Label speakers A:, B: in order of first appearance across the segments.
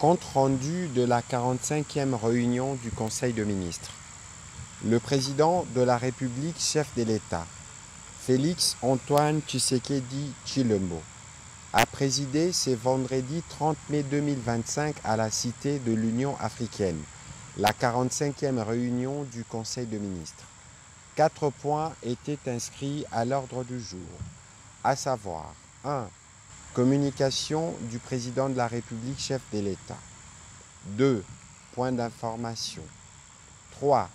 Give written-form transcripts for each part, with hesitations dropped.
A: Compte rendu de la 45e réunion du Conseil de ministres. Le président de la République, chef de l'État, Félix Antoine Tshisekedi Tshilombo, a présidé ce vendredi 30 mai 2025 à la Cité de l'Union africaine, la 45e réunion du Conseil de ministres. 4 points étaient inscrits à l'ordre du jour, à savoir 1. Communication du président de la République, chef de l'État. 2. Point d'information. 3.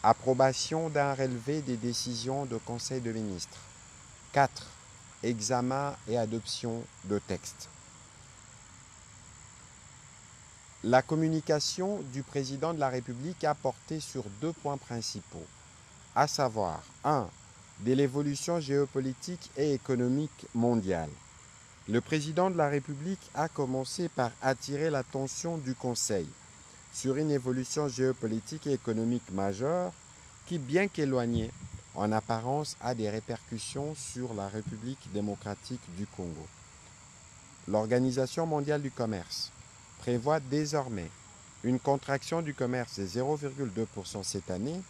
A: Approbation d'un relevé des décisions du Conseil de ministres. 4. Examen et adoption de textes. La communication du président de la République a porté sur 2 points principaux, à savoir 1. De l'évolution géopolitique et économique mondiale. Le président de la République a commencé par attirer l'attention du Conseil sur une évolution géopolitique et économique majeure qui, bien qu'éloignée, en apparence a des répercussions sur la République démocratique du Congo. L'Organisation mondiale du commerce prévoit désormais une contraction du commerce de 0,2% cette année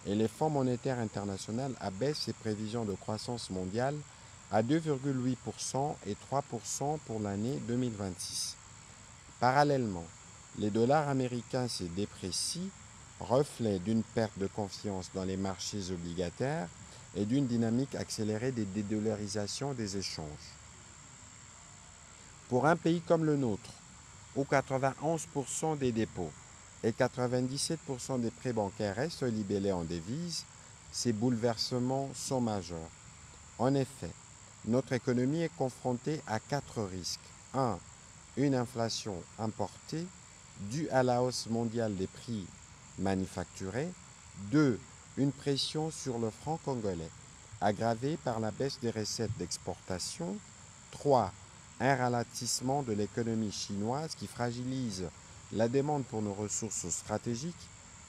A: et le Fonds monétaire international abaisse ses prévisions de croissance mondiale à 2,8% et 3% pour l'année 2026. Parallèlement, les dollars américains se déprécient, reflet d'une perte de confiance dans les marchés obligataires et d'une dynamique accélérée des dédollarisations des échanges. Pour un pays comme le nôtre, où 91% des dépôts et 97% des prêts bancaires restent libellés en devises, ces bouleversements sont majeurs. En effet, notre économie est confrontée à 4 risques. 1. Une inflation importée due à la hausse mondiale des prix manufacturés. 2. Une pression sur le franc congolais, aggravée par la baisse des recettes d'exportation. 3. Un ralentissement de l'économie chinoise qui fragilise la demande pour nos ressources stratégiques.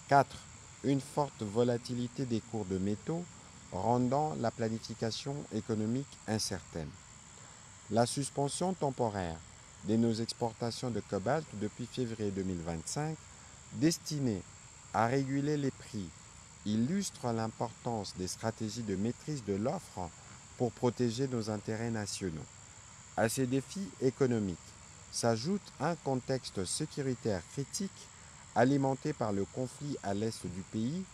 A: 4. Une forte volatilité des cours de métaux, rendant la planification économique incertaine. La suspension temporaire de nos exportations de cobalt depuis février 2025, destinée à réguler les prix, illustre l'importance des stratégies de maîtrise de l'offre pour protéger nos intérêts nationaux. À ces défis économiques s'ajoute un contexte sécuritaire critique alimenté par le conflit à l'est du pays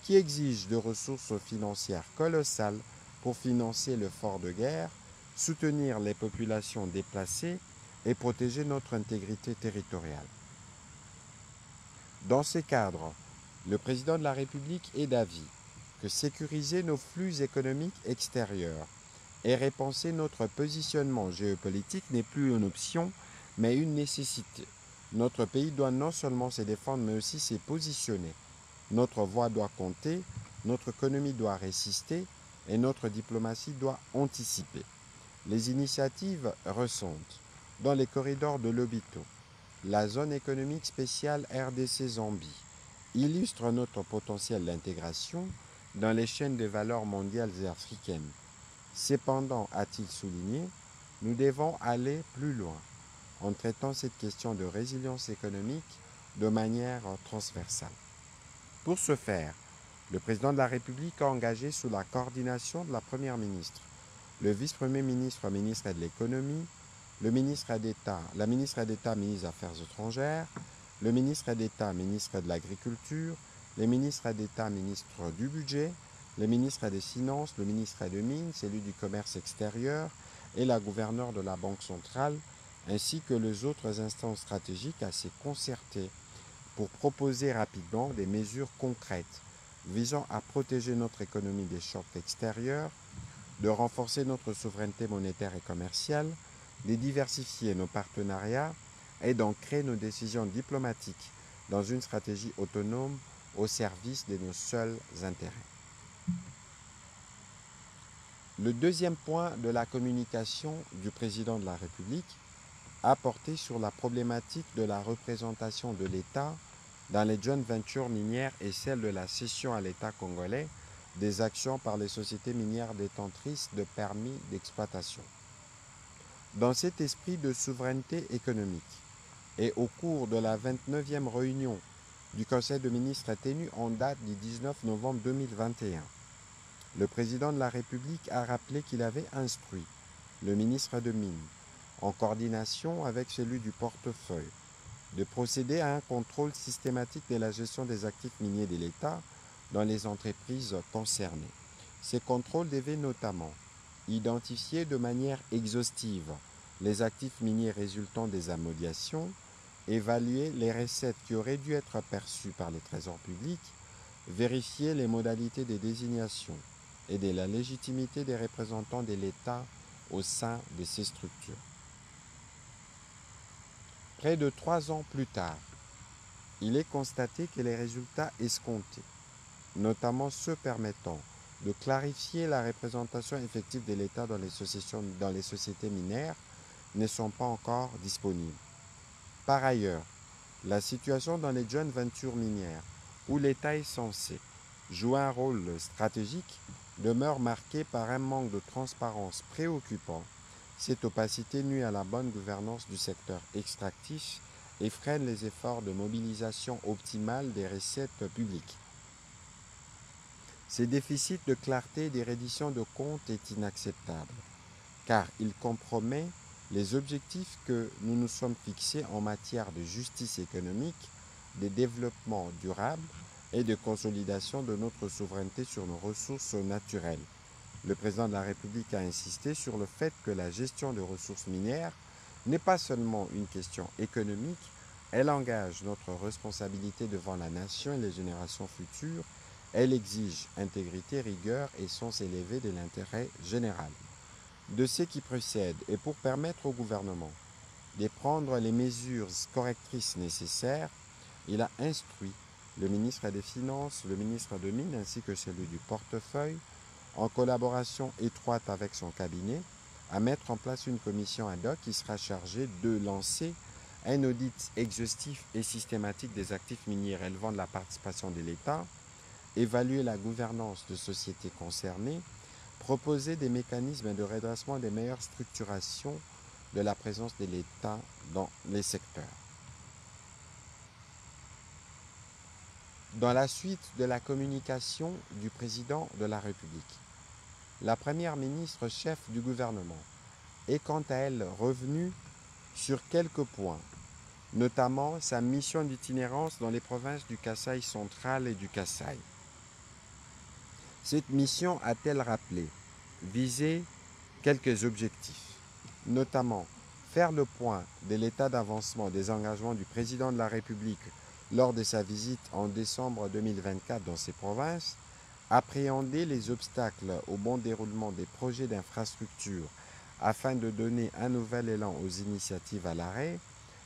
A: qui exige de ressources financières colossales pour financer l'effort de guerre, soutenir les populations déplacées et protéger notre intégrité territoriale. Dans ce cadre, le président de la République est d'avis que sécuriser nos flux économiques extérieurs et repenser notre positionnement géopolitique n'est plus une option, mais une nécessité. Notre pays doit non seulement se défendre, mais aussi se positionner. Notre voix doit compter, notre économie doit résister et notre diplomatie doit anticiper. Les initiatives récentes dans les corridors de Lobito, la zone économique spéciale RDC-Zambie, illustrent notre potentiel d'intégration dans les chaînes de valeur mondiales et africaines. Cependant, a-t-il souligné, nous devons aller plus loin en traitant cette question de résilience économique de manière transversale. Pour ce faire, le président de la République a engagé sous la coordination de la Première ministre, le vice-premier ministre, ministre de l'Économie, la ministre d'État, ministre des Affaires étrangères, le ministre d'État, ministre de l'Agriculture, le ministre d'État, ministre du Budget, le ministre des Finances, le ministre des Mines, celui du Commerce extérieur et la gouverneure de la Banque centrale, ainsi que les autres instances stratégiques à se concerter pour proposer rapidement des mesures concrètes visant à protéger notre économie des chocs extérieurs, de renforcer notre souveraineté monétaire et commerciale, de diversifier nos partenariats et d'ancrer nos décisions diplomatiques dans une stratégie autonome au service de nos seuls intérêts. Le deuxième point de la communication du président de la République a porté sur la problématique de la représentation de l'État dans les joint ventures minières et celle de la cession à l'État congolais des actions par les sociétés minières détentrices de permis d'exploitation. Dans cet esprit de souveraineté économique, et au cours de la 29e réunion du Conseil de ministres tenue en date du 19 novembre 2021. Le président de la République a rappelé qu'il avait instruit le ministre de Mines, en coordination avec celui du portefeuille, de procéder à un contrôle systématique de la gestion des actifs miniers de l'État dans les entreprises concernées. Ces contrôles devaient notamment identifier de manière exhaustive les actifs miniers résultant des amodiations, évaluer les recettes qui auraient dû être perçues par les trésors publics, vérifier les modalités de désignation et de la légitimité des représentants de l'État au sein de ces structures. Près de 3 ans plus tard, il est constaté que les résultats escomptés, notamment ceux permettant de clarifier la représentation effective de l'État dans les sociétés minières, ne sont pas encore disponibles. Par ailleurs, la situation dans les joint ventures minières, où l'État est censé jouer un rôle stratégique, demeure marquée par un manque de transparence préoccupant. Cette opacité nuit à la bonne gouvernance du secteur extractif et freine les efforts de mobilisation optimale des recettes publiques. Ce déficit de clarté des redditions de comptes est inacceptable, car il compromet les objectifs que nous nous sommes fixés en matière de justice économique, de développement durable et de consolidation de notre souveraineté sur nos ressources naturelles. Le président de la République a insisté sur le fait que la gestion de ressources minières n'est pas seulement une question économique, elle engage notre responsabilité devant la nation et les générations futures. Elle exige intégrité, rigueur et sens élevé de l'intérêt général. De ce qui précède et pour permettre au gouvernement de prendre les mesures correctrices nécessaires, il a instruit le ministre des Finances, le ministre de Mines ainsi que celui du portefeuille, en collaboration étroite avec son cabinet, à mettre en place une commission ad hoc qui sera chargée de lancer un audit exhaustif et systématique des actifs miniers relevant de la participation de l'État, évaluer la gouvernance de sociétés concernées, proposer des mécanismes de redressement des meilleures structurations de la présence de l'État dans les secteurs. Dans la suite de la communication du président de la République, la première ministre chef du gouvernement est quant à elle revenue sur quelques points, notamment sa mission d'itinérance dans les provinces du Kasaï central et du Kasaï. Cette mission a-t-elle rappelé viser quelques objectifs, notamment faire le point de l'état d'avancement des engagements du président de la République lors de sa visite en décembre 2024 dans ces provinces, appréhender les obstacles au bon déroulement des projets d'infrastructure afin de donner un nouvel élan aux initiatives à l'arrêt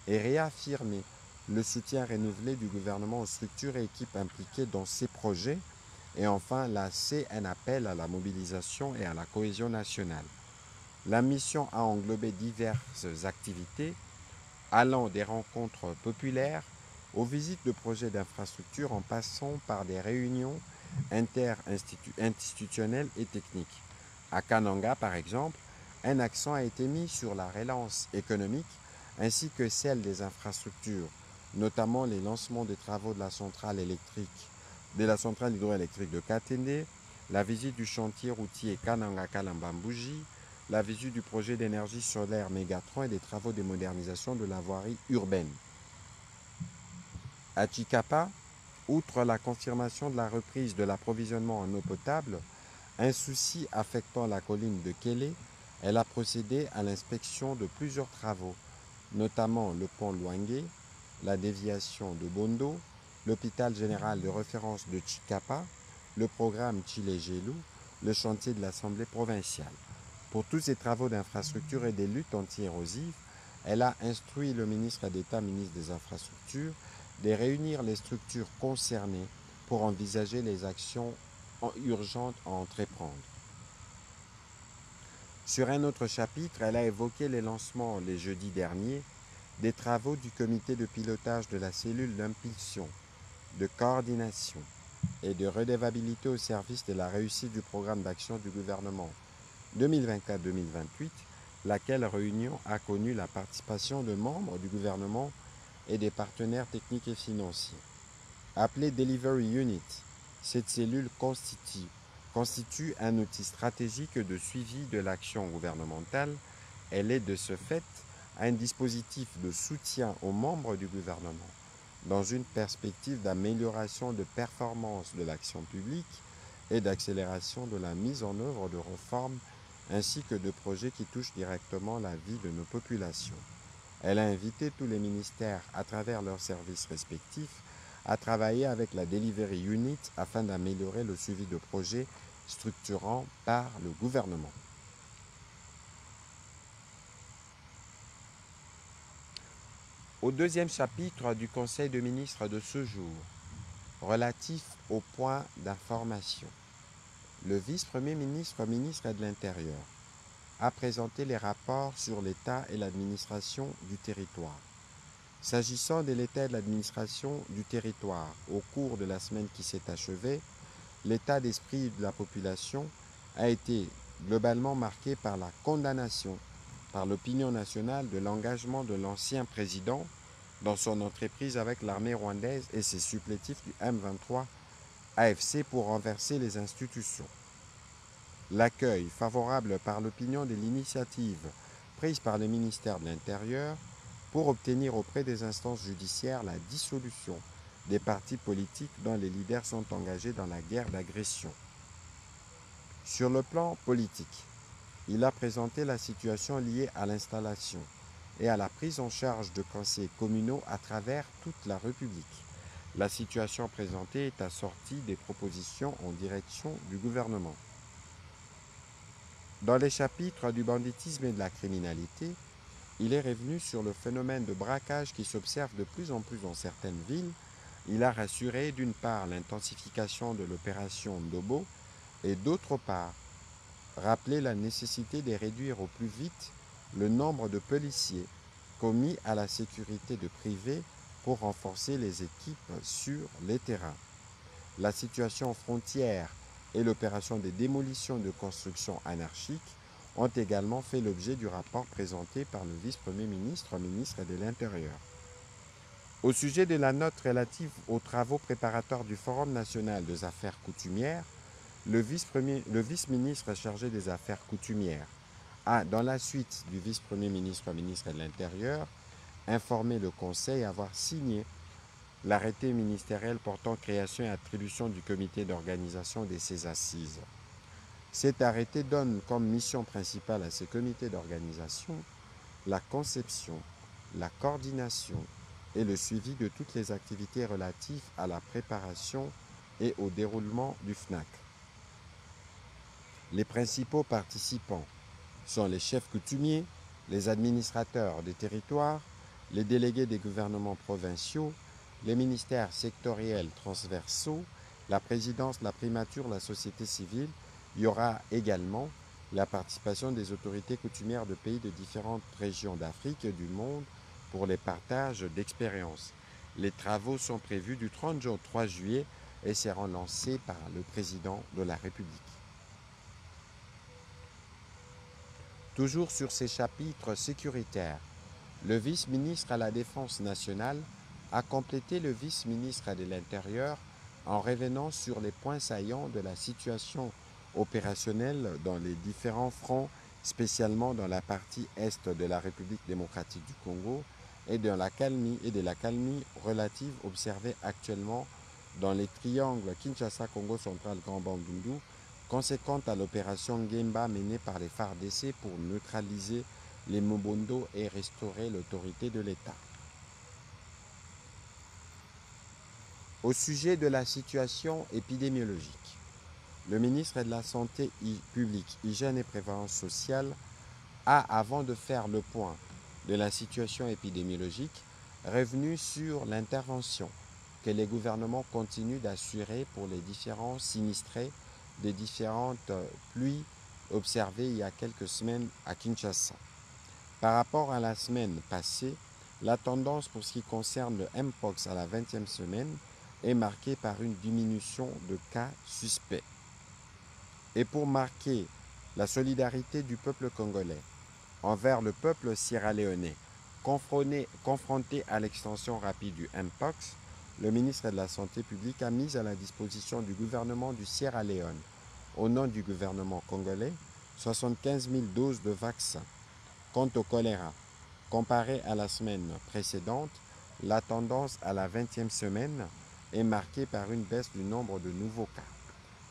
A: et réaffirmer le soutien renouvelé du gouvernement aux structures et équipes impliquées dans ces projets et enfin lancer un appel à la mobilisation et à la cohésion nationale. La mission a englobé diverses activités allant des rencontres populaires aux visites de projets d'infrastructure en passant par des réunions interinstitutionnelles et techniques. À Kananga, par exemple, un accent a été mis sur la relance économique ainsi que celle des infrastructures, notamment les lancements des travaux de la centrale hydroélectrique de Katende, la visite du chantier routier Kananga-Kalambambouji, la visite du projet d'énergie solaire Mégatron et des travaux de modernisation de la voirie urbaine. À Chikapa, outre la confirmation de la reprise de l'approvisionnement en eau potable, un souci affectant la colline de Kélé, elle a procédé à l'inspection de plusieurs travaux, notamment le pont Luangue, la déviation de Bondo, l'hôpital général de référence de Chikapa, le programme Chile-Gelou, le chantier de l'Assemblée provinciale. Pour tous ces travaux d'infrastructure et des luttes anti-érosives, elle a instruit le ministre d'État, ministre des Infrastructures, de réunir les structures concernées pour envisager les actions urgentes à entreprendre. Sur un autre chapitre, elle a évoqué les lancements, les jeudis derniers, des travaux du comité de pilotage de la cellule d'impulsion, de coordination et de redevabilité au service de la réussite du programme d'action du gouvernement 2024-2028, laquelle réunion a connu la participation de membres du gouvernement et des partenaires techniques et financiers. Appelée Delivery Unit, cette cellule constitue un outil stratégique de suivi de l'action gouvernementale. Elle est de ce fait un dispositif de soutien aux membres du gouvernement dans une perspective d'amélioration de performance de l'action publique et d'accélération de la mise en œuvre de réformes ainsi que de projets qui touchent directement la vie de nos populations. Elle a invité tous les ministères à travers leurs services respectifs à travailler avec la Delivery Unit afin d'améliorer le suivi de projets structurants par le gouvernement. Au deuxième chapitre du Conseil de ministres de ce jour, relatif aux points d'information, le vice-premier ministre, ministre de l'Intérieur, a présenté les rapports sur l'État et l'administration du territoire. S'agissant de l'État et de l'administration du territoire, au cours de la semaine qui s'est achevée, l'état d'esprit de la population a été globalement marqué par la condamnation par l'opinion nationale de l'engagement de l'ancien président dans son entreprise avec l'armée rwandaise et ses supplétifs du M23 AFC pour renverser les institutions. L'accueil favorable par l'opinion de l'initiative prise par le ministère de l'Intérieur pour obtenir auprès des instances judiciaires la dissolution des partis politiques dont les leaders sont engagés dans la guerre d'agression. Sur le plan politique, il a présenté la situation liée à l'installation et à la prise en charge de conseils communaux à travers toute la République. La situation présentée est assortie des propositions en direction du gouvernement. Dans les chapitres du banditisme et de la criminalité, il est revenu sur le phénomène de braquage qui s'observe de plus en plus dans certaines villes. Il a rassuré d'une part l'intensification de l'opération Ndobo et d'autre part rappelé la nécessité de réduire au plus vite le nombre de policiers commis à la sécurité de privés pour renforcer les équipes sur les terrains. La situation frontière et l'opération de démolition de constructions anarchiques ont également fait l'objet du rapport présenté par le vice-premier ministre, ministre de l'Intérieur. Au sujet de la note relative aux travaux préparatoires du Forum national des affaires coutumières, le vice-ministre chargé des affaires coutumières a, dans la suite du vice-premier ministre, ministre de l'Intérieur, informé le Conseil avoir signé l'arrêté ministériel portant création et attribution du comité d'organisation de ces assises. Cet arrêté donne comme mission principale à ce comité d'organisation la conception, la coordination et le suivi de toutes les activités relatives à la préparation et au déroulement du FNAC. Les principaux participants sont les chefs coutumiers, les administrateurs des territoires, les délégués des gouvernements provinciaux, les ministères sectoriels transversaux, la présidence, la primature, la société civile. Il y aura également la participation des autorités coutumières de pays de différentes régions d'Afrique et du monde pour les partages d'expériences. Les travaux sont prévus du 30 au 3 juillet et seront lancés par le président de la République. Toujours sur ces chapitres sécuritaires, le vice-ministre à la Défense nationale a complété le vice-ministre de l'Intérieur en revenant sur les points saillants de la situation opérationnelle dans les différents fronts, spécialement dans la partie est de la République démocratique du Congo et de la calmie relative observée actuellement dans les triangles Kinshasa-Congo central-Grand Bandundu, conséquente à l'opération Gemba menée par les FARDC pour neutraliser les Mobondo et restaurer l'autorité de l'État. Au sujet de la situation épidémiologique, le ministre de la Santé publique, Hygiène et Prévention sociale a, avant de faire le point de la situation épidémiologique, revenu sur l'intervention que les gouvernements continuent d'assurer pour les différents sinistrés des différentes pluies observées il y a quelques semaines à Kinshasa. Par rapport à la semaine passée, la tendance pour ce qui concerne le Mpox à la 20e semaine est marquée par une diminution de cas suspects. Et pour marquer la solidarité du peuple congolais envers le peuple sierra-léonais Confronté à l'extension rapide du Mpox, le ministre de la Santé publique a mis à la disposition du gouvernement du Sierra Leone, au nom du gouvernement congolais, 75 000 doses de vaccins. Quant au choléra, comparé à la semaine précédente, la tendance à la 20e semaine est marquée par une baisse du nombre de nouveaux cas.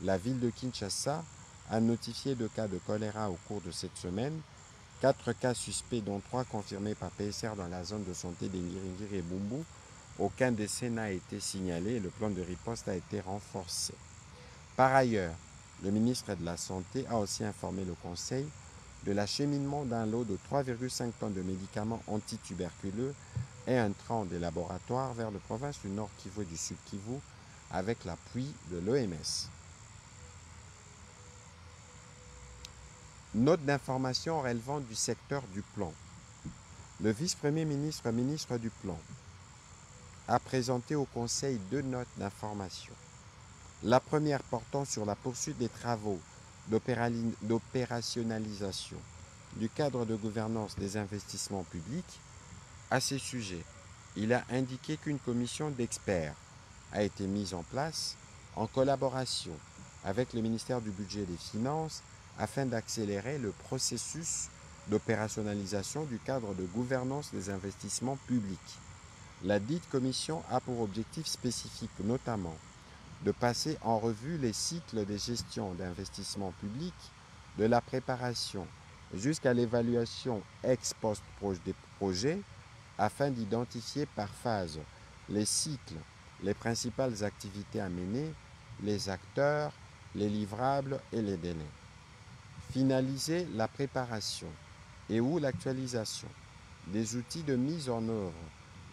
A: La ville de Kinshasa a notifié 2 cas de choléra au cours de cette semaine, 4 cas suspects dont 3 confirmés par PSR dans la zone de santé des Ngiringiri et Bumbu. Aucun décès n'a été signalé et le plan de riposte a été renforcé. Par ailleurs, le ministre de la Santé a aussi informé le Conseil de l'acheminement d'un lot de 3,5 tonnes de médicaments antituberculeux et un train des laboratoires vers les provinces du Nord Kivu et du Sud Kivu avec l'appui de l'OMS. Note d'information relevant du secteur du plan. Le vice-premier ministre, ministre du Plan, a présenté au Conseil 2 notes d'information. La première portant sur la poursuite des travaux d'opérationnalisation du cadre de gouvernance des investissements publics. À ces sujets, il a indiqué qu'une commission d'experts a été mise en place en collaboration avec le ministère du Budget et des Finances afin d'accélérer le processus d'opérationnalisation du cadre de gouvernance des investissements publics. La dite commission a pour objectif spécifique notamment de passer en revue les cycles de gestion d'investissement public, de la préparation jusqu'à l'évaluation ex post des projets, afin d'identifier par phase les cycles, les principales activités à mener, les acteurs, les livrables et les délais. Finaliser la préparation et ou l'actualisation des outils de mise en œuvre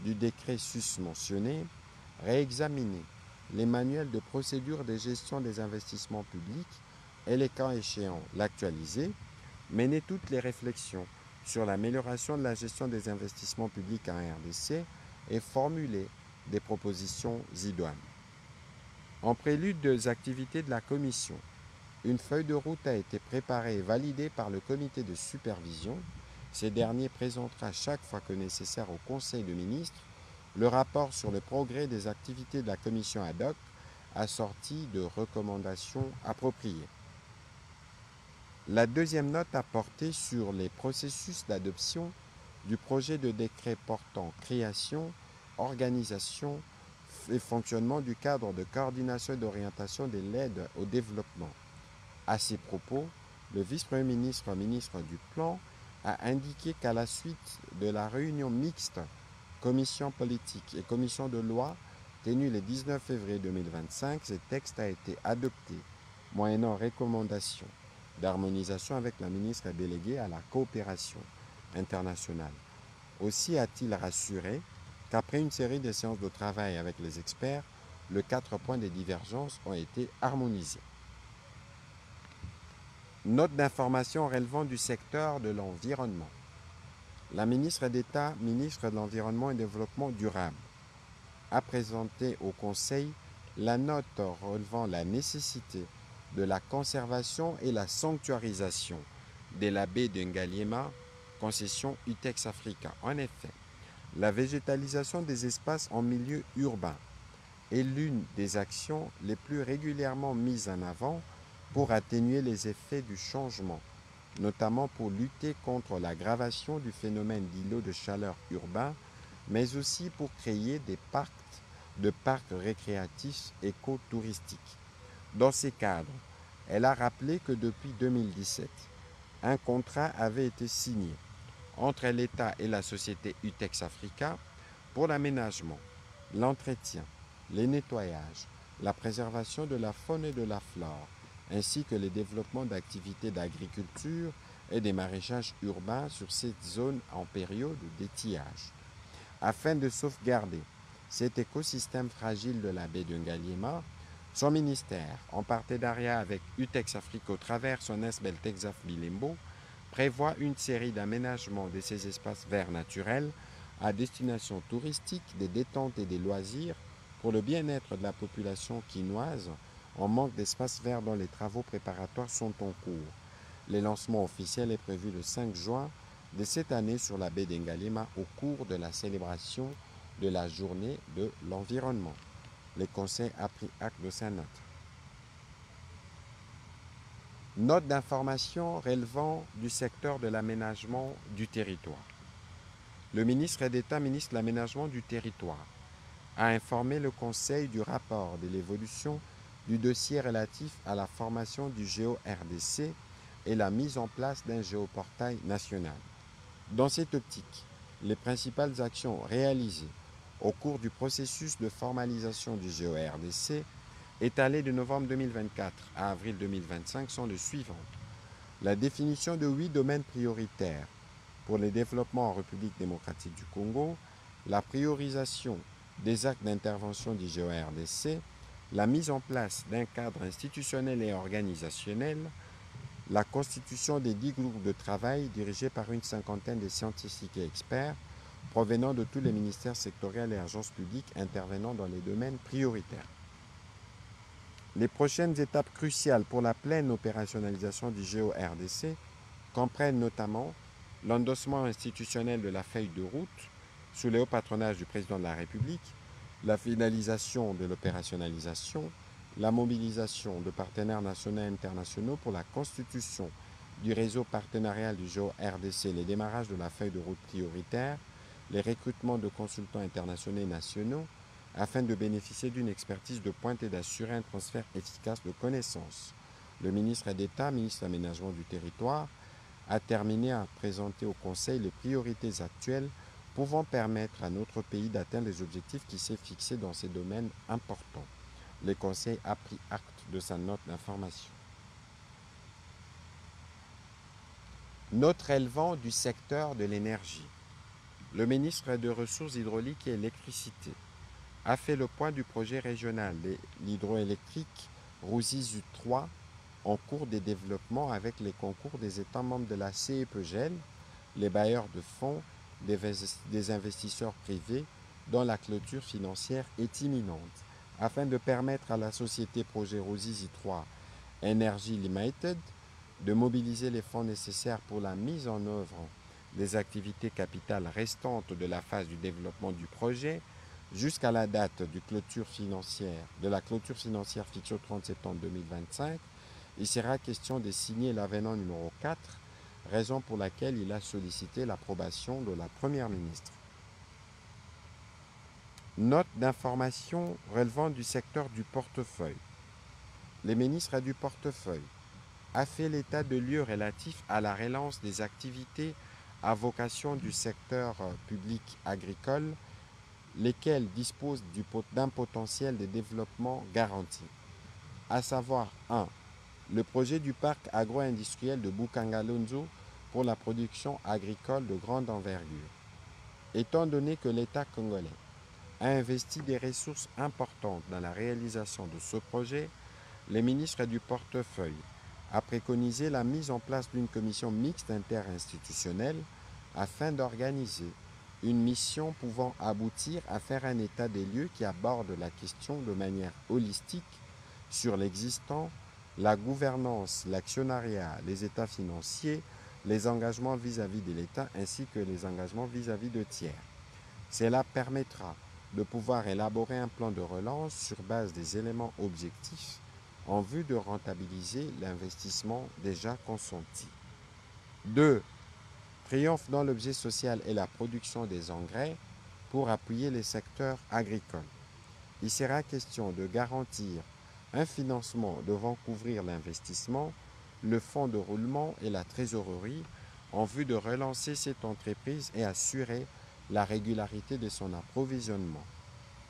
A: du décret susmentionné, réexaminer les manuels de procédure de gestion des investissements publics et les cas échéants l'actualiser, mener toutes les réflexions sur l'amélioration de la gestion des investissements publics en RDC et formuler des propositions idoines. En prélude des activités de la Commission, une feuille de route a été préparée et validée par le comité de supervision. Ces derniers présentera chaque fois que nécessaire au Conseil de ministres le rapport sur le progrès des activités de la commission ad hoc assorti de recommandations appropriées. La deuxième note a porté sur les processus d'adoption du projet de décret portant création, organisation et fonctionnement du cadre de coordination et d'orientation de l'aide au développement. À ces propos, le vice-premier ministre, ministre du Plan, a indiqué qu'à la suite de la réunion mixte commission politique et commission de loi tenue le 19 février 2025, ce texte a été adopté moyennant recommandation d'harmonisation avec la ministre déléguée à la coopération internationale. Aussi a-t-il rassuré qu'après une série de séances de travail avec les experts, les 4 points de divergence ont été harmonisés. Note d'information relevant du secteur de l'environnement. La ministre d'État, ministre de l'Environnement et du Développement durable, a présenté au Conseil la note relevant la nécessité de la conservation et la sanctuarisation de la baie de Ngaliema, concession UTEX Africa. En effet, la végétalisation des espaces en milieu urbain est l'une des actions les plus régulièrement mises en avant pour atténuer les effets du changement, notamment pour lutter contre l'aggravation du phénomène d'îlots de chaleur urbains, mais aussi pour créer des parcs récréatifs écotouristiques. Dans ces cadres, elle a rappelé que depuis 2017, un contrat avait été signé entre l'État et la société UTEX Africa pour l'aménagement, l'entretien, les nettoyages, la préservation de la faune et de la flore, ainsi que le développement d'activités d'agriculture et des maraîchages urbains sur cette zone en période d'étiage. Afin de sauvegarder cet écosystème fragile de la baie de Ngaliema, son ministère, en partenariat avec UTEX Africa au travers son SBL Texaf Bilembo, prévoit une série d'aménagements de ces espaces verts naturels à destination touristique, des détentes et des loisirs pour le bien-être de la population quinoise en manque d'espaces verts dont les travaux préparatoires sont en cours. Le lancement officiel est prévu le 5 juin de cette année sur la baie d'Engalima au cours de la célébration de la journée de l'environnement. Le Conseil a pris acte de sa note. Note d'information relevant du secteur de l'aménagement du territoire. Le ministre d'État, ministre de l'Aménagement du territoire, a informé le Conseil du rapport de l'évolution du dossier relatif à la formation du GEO-RDC et la mise en place d'un géoportail national. Dans cette optique, les principales actions réalisées au cours du processus de formalisation du GEO-RDC étalé de novembre 2024 à avril 2025 sont les suivantes. La définition de 8 domaines prioritaires pour le développement en République démocratique du Congo, la priorisation des actes d'intervention du GEO-RDC, la mise en place d'un cadre institutionnel et organisationnel, la constitution des 10 groupes de travail dirigés par une cinquantaine de scientifiques et experts provenant de tous les ministères sectoriels et agences publiques intervenant dans les domaines prioritaires. Les prochaines étapes cruciales pour la pleine opérationnalisation du GEO-RDC comprennent notamment l'endossement institutionnel de la feuille de route sous le haut patronage du président de la République, la finalisation de l'opérationnalisation, la mobilisation de partenaires nationaux et internationaux pour la constitution du réseau partenarial du GEO-RDC, les démarrages de la feuille de route prioritaire, les recrutements de consultants internationaux et nationaux, afin de bénéficier d'une expertise de pointe et d'assurer un transfert efficace de connaissances. Le ministre d'État, ministre de l'Aménagement du territoire, a terminé à présenter au Conseil les priorités actuelles pouvant permettre à notre pays d'atteindre les objectifs qui s'est fixés dans ces domaines importants. Le Conseil a pris acte de sa note d'information. Note relevant du secteur de l'énergie. Le ministre des Ressources hydrauliques et électricité a fait le point du projet régional de l'hydroélectrique Ruzizi 3 en cours de développement avec les concours des États membres de la CEPGL, les bailleurs de fonds, des investisseurs privés dont la clôture financière est imminente, afin de permettre à la société projet Ruzizi 3 Energy Limited de mobiliser les fonds nécessaires pour la mise en œuvre des activités capitales restantes de la phase du développement du projet jusqu'à la date de la clôture financière fixée au 30 septembre 2025. Il sera question de signer l'avenant numéro 4, raison pour laquelle il a sollicité l'approbation de la Première ministre. Note d'information relevant du secteur du portefeuille. Le ministre du portefeuille a fait l'état de lieu relatif à la relance des activités à vocation du secteur public agricole, lesquelles disposent d'un potentiel de développement garanti, à savoir 1. Le projet du parc agro-industriel de Bukangalonzo pour la production agricole de grande envergure. Étant donné que l'État congolais a investi des ressources importantes dans la réalisation de ce projet, le ministre du portefeuille a préconisé la mise en place d'une commission mixte interinstitutionnelle afin d'organiser une mission pouvant aboutir à faire un état des lieux qui aborde la question de manière holistique sur l'existant, la gouvernance, l'actionnariat, les états financiers, les engagements vis-à-vis de l'État ainsi que les engagements vis-à-vis de tiers. Cela permettra de pouvoir élaborer un plan de relance sur base des éléments objectifs en vue de rentabiliser l'investissement déjà consenti. 2. Triomphe dans l'objet social et la production des engrais pour appuyer les secteurs agricoles. Il sera question de garantir un financement devant couvrir l'investissement, le fonds de roulement et la trésorerie en vue de relancer cette entreprise et assurer la régularité de son approvisionnement.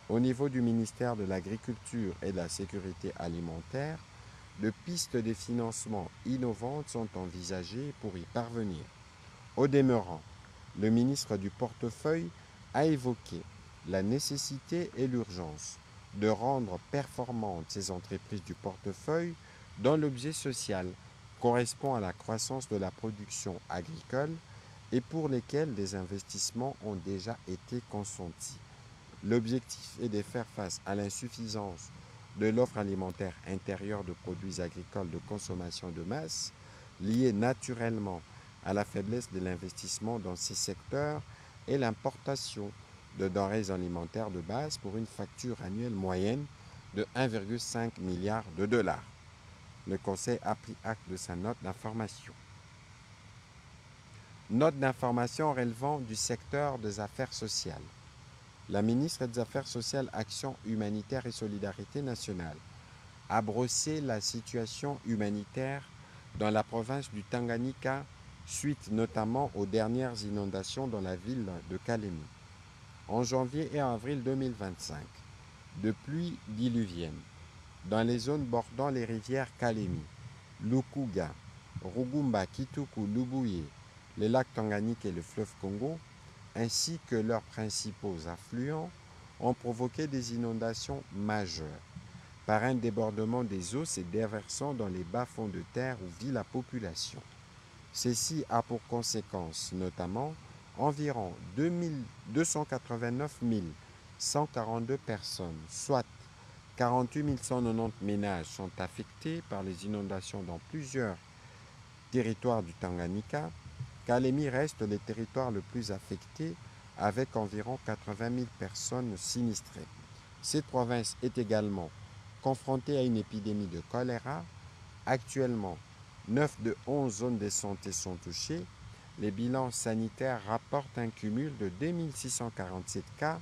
A: Au niveau du ministère de l'Agriculture et de la Sécurité alimentaire, de pistes de financement innovantes sont envisagées pour y parvenir. Au demeurant, le ministre du portefeuille a évoqué la nécessité et l'urgence de rendre performantes ces entreprises du portefeuille dont l'objet social correspond à la croissance de la production agricole et pour lesquelles des investissements ont déjà été consentis. L'objectif est de faire face à l'insuffisance de l'offre alimentaire intérieure de produits agricoles de consommation de masse, liée naturellement à la faiblesse de l'investissement dans ces secteurs et l'importation de denrées alimentaires de base pour une facture annuelle moyenne de 1,5 milliard de dollars. Le Conseil a pris acte de sa note d'information. Note d'information relevant du secteur des affaires sociales. La ministre des Affaires sociales, Action humanitaire et solidarité nationale a brossé la situation humanitaire dans la province du Tanganyika suite notamment aux dernières inondations dans la ville de Kalemi. En janvier et avril 2025, de pluies diluviennes dans les zones bordant les rivières Kalemi, Lukuga, Rugumba, Kituku, Lubuye, les lacs Tanganyika et le fleuve Congo, ainsi que leurs principaux affluents, ont provoqué des inondations majeures par un débordement des eaux se déversant dans les bas-fonds de terre où vit la population. Ceci a pour conséquence notamment environ 289 142 personnes, soit 48 190 ménages sont affectés par les inondations dans plusieurs territoires du Tanganyika. Kalemi reste le territoire le plus affecté avec environ 80 000 personnes sinistrées. Cette province est également confrontée à une épidémie de choléra. Actuellement, 9 de 11 zones de santé sont touchées. Les bilans sanitaires rapportent un cumul de 2647 cas,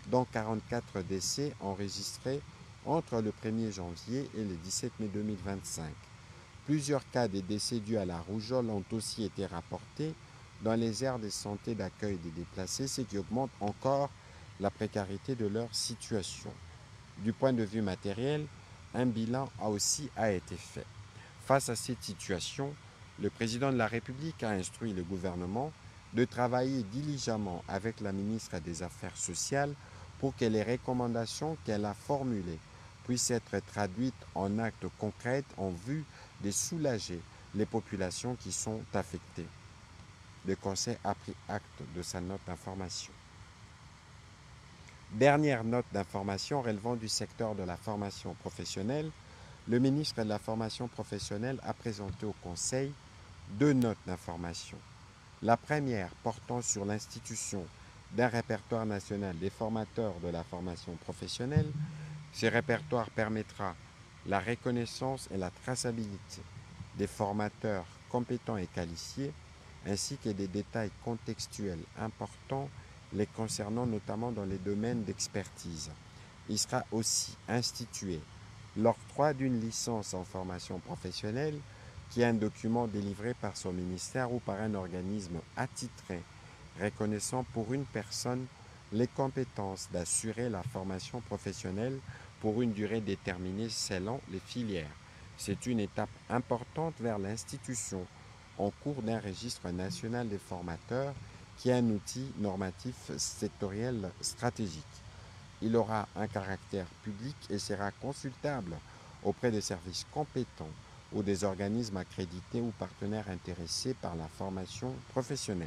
A: dont 44 décès enregistrés entre le 1er janvier et le 17 mai 2025. Plusieurs cas de décès dus à la rougeole ont aussi été rapportés dans les aires de santé d'accueil des déplacés, ce qui augmente encore la précarité de leur situation. Du point de vue matériel, un bilan a été fait. Face à cette situation, le président de la République a instruit le gouvernement de travailler diligemment avec la ministre des Affaires sociales pour que les recommandations qu'elle a formulées puissent être traduites en actes concrets en vue de soulager les populations qui sont affectées. Le Conseil a pris acte de sa note d'information. Dernière note d'information relevant du secteur de la formation professionnelle, le ministre de la Formation professionnelle a présenté au Conseil 2 notes d'information. La première portant sur l'institution d'un répertoire national des formateurs de la formation professionnelle. Ce répertoire permettra la reconnaissance et la traçabilité des formateurs compétents et qualifiés, ainsi que des détails contextuels importants les concernant notamment dans les domaines d'expertise. Il sera aussi institué l'octroi d'une licence en formation professionnelle qui est un document délivré par son ministère ou par un organisme attitré reconnaissant pour une personne les compétences d'assurer la formation professionnelle pour une durée déterminée selon les filières. C'est une étape importante vers l'institution en cours d'un registre national des formateurs qui est un outil normatif sectoriel stratégique. Il aura un caractère public et sera consultable auprès des services compétents ou des organismes accrédités ou partenaires intéressés par la formation professionnelle.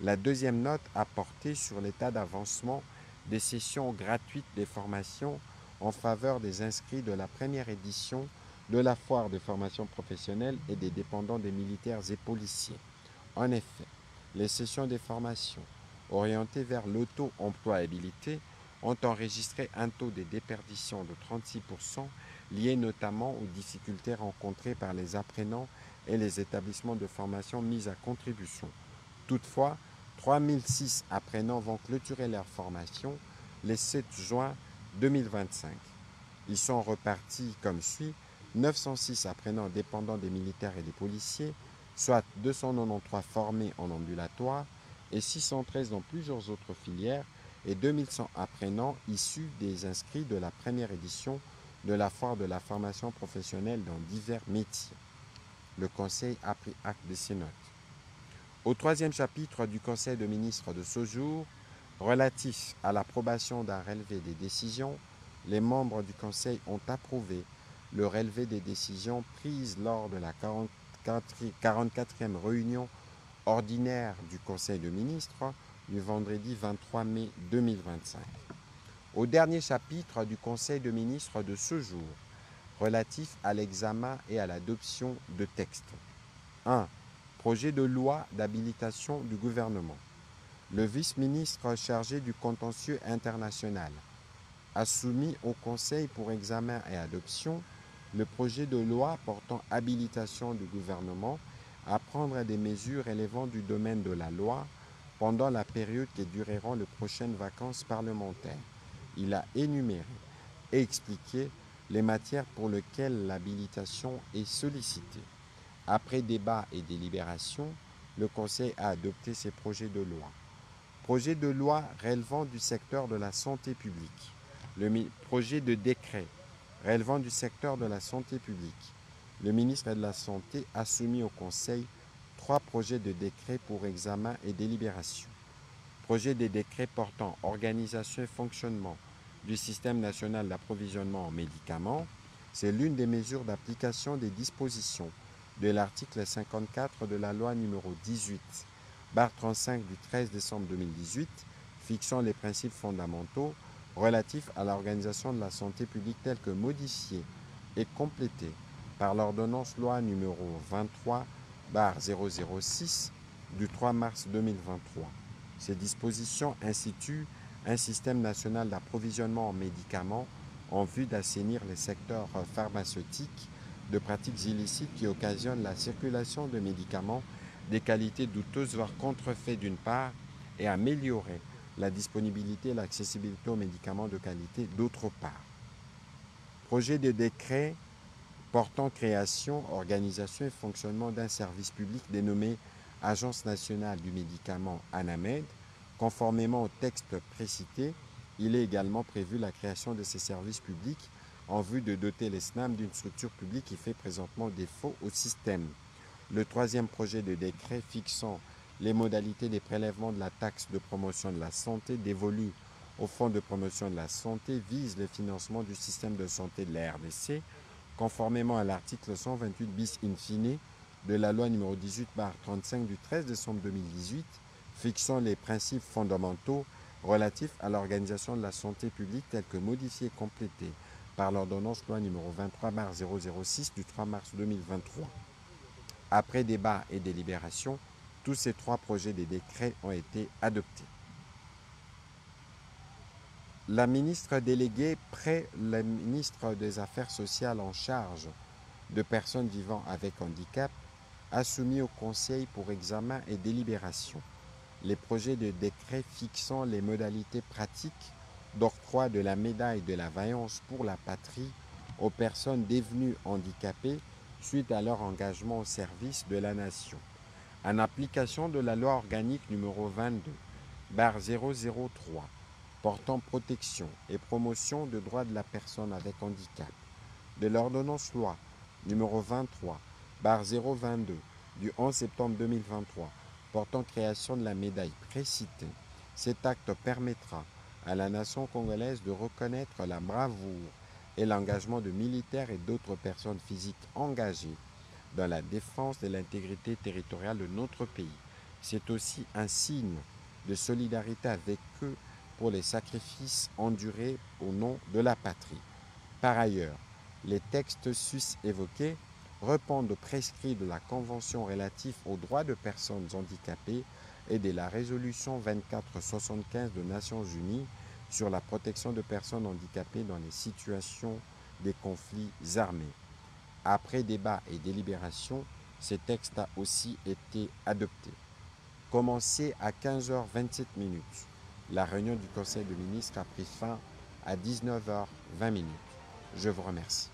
A: La deuxième note a porté sur l'état d'avancement des sessions gratuites des formations en faveur des inscrits de la première édition de la foire de formation professionnelle et des dépendants des militaires et policiers. En effet, les sessions des formations orientées vers l'auto-employabilité ont enregistré un taux de déperdition de 36%, lié notamment aux difficultés rencontrées par les apprenants et les établissements de formation mis à contribution. Toutefois, 3006 apprenants vont clôturer leur formation le 7 juin 2025. Ils sont repartis comme suit: 906 apprenants dépendants des militaires et des policiers, soit 293 formés en ambulatoire et 613 dans plusieurs autres filières, et 2100 apprenants issus des inscrits de la première édition de la foire de la formation professionnelle dans divers métiers. Le Conseil a pris acte de ces notes. Au troisième chapitre du Conseil de ministres de ce jour, relatif à l'approbation d'un relevé des décisions, les membres du Conseil ont approuvé le relevé des décisions prises lors de la 44e réunion ordinaire du Conseil de ministres du vendredi 23 mai 2025. Au dernier chapitre du Conseil de ministres de ce jour, relatif à l'examen et à l'adoption de textes. 1. Projet de loi d'habilitation du gouvernement. Le vice-ministre chargé du contentieux international a soumis au Conseil pour examen et adoption le projet de loi portant habilitation du gouvernement à prendre des mesures relevant du domaine de la loi pendant la période qui dureront les prochaines vacances parlementaires. Il a énuméré et expliqué les matières pour lesquelles l'habilitation est sollicitée. Après débat et délibération, le Conseil a adopté ces projets de loi. Projet de loi relevant du secteur de la santé publique. Le projet de décret relevant du secteur de la santé publique. Le ministre de la Santé a soumis au Conseil 3 projets de décret pour examen et délibération. Projet de décret portant organisation et fonctionnement du système national d'approvisionnement en médicaments. C'est l'une des mesures d'application des dispositions de l'article 54 de la loi numéro 18/35 du 13 décembre 2018 fixant les principes fondamentaux relatifs à l'organisation de la santé publique telle que modifiée et complétée par l'ordonnance loi numéro 23/006 du 3 mars 2023. Ces dispositions instituent un système national d'approvisionnement en médicaments en vue d'assainir les secteurs pharmaceutiques de pratiques illicites qui occasionnent la circulation de médicaments des qualités douteuses voire contrefaits d'une part et améliorer la disponibilité et l'accessibilité aux médicaments de qualité d'autre part. Projet de décret portant création, organisation et fonctionnement d'un service public dénommé Agence nationale du médicament ANAMED. Conformément au texte précité, il est également prévu la création de ces services publics en vue de doter les SNAM d'une structure publique qui fait présentement défaut au système. Le troisième projet de décret fixant les modalités des prélèvements de la taxe de promotion de la santé dévolue au Fonds de promotion de la santé vise le financement du système de santé de la RDC, conformément à l'article 128 bis in fine de la loi numéro 18/35 du 13 décembre 2018, fixant les principes fondamentaux relatifs à l'organisation de la santé publique tels que modifiés et complétés par l'ordonnance loi numéro 23/006 du 3 mars 2023. Après débat et délibération, tous ces 3 projets de décrets ont été adoptés. La ministre déléguée près le ministre des Affaires sociales en charge de personnes vivant avec handicap a soumis au Conseil pour examen et délibération les projets de décret fixant les modalités pratiques d'octroi de la médaille de la vaillance pour la patrie aux personnes devenues handicapées suite à leur engagement au service de la nation. En application de la loi organique numéro 22/003 portant protection et promotion des droits de la personne avec handicap, de l'ordonnance loi numéro 23/022 du 11 septembre 2023 portant création de la médaille précitée, cet acte permettra à la nation congolaise de reconnaître la bravoure et l'engagement de militaires et d'autres personnes physiques engagées dans la défense de l'intégrité territoriale de notre pays. C'est aussi un signe de solidarité avec eux pour les sacrifices endurés au nom de la patrie. Par ailleurs, les textes sus évoqués répondent aux prescrits de la Convention relative aux droits de personnes handicapées et de la résolution 2475 des Nations Unies sur la protection de personnes handicapées dans les situations des conflits armés. Après débat et délibération, ce texte a aussi été adopté. Commencé à 15h27, la réunion du Conseil des ministres a pris fin à 19h20. Je vous remercie.